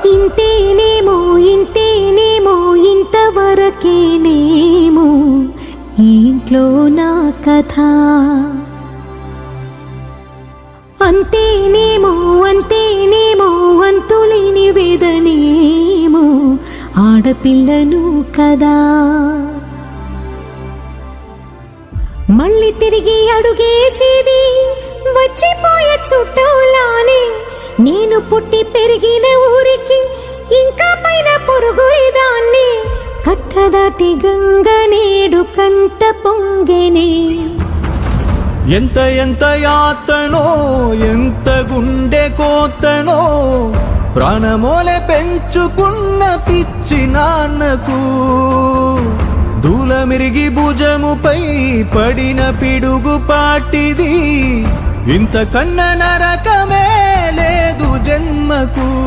ఇంతేనేమో ఇంతేనేమో ఇంతవరకేనేమో ఈ ఇంట్లో నా కథ. అంతేనేమో అంతేనేమో అంతులేని వేదనేమో ఆడపిల్లను కదా. మళ్ళీ తిరిగి అడుగేసేది వచ్చిపోయే చుట్టూలానే. నేను పుట్టి పెరిగిన ఊరికి ఇంకా పైన పొరుగురిదాన్ని. కట్టదాటి గంగ నేడు కంట పొంగెనే. ఎంత ఎంత యాతనో ఎంత గుండె కోతనో ప్రాణమోలే పెంచుకున్న పిచ్చి నాన్నకు. దూలమిరిగి భుజముపై పడిన పిడుగు పాటిది. ఇంతకన్నా నరకమే లేదు జన్మకు.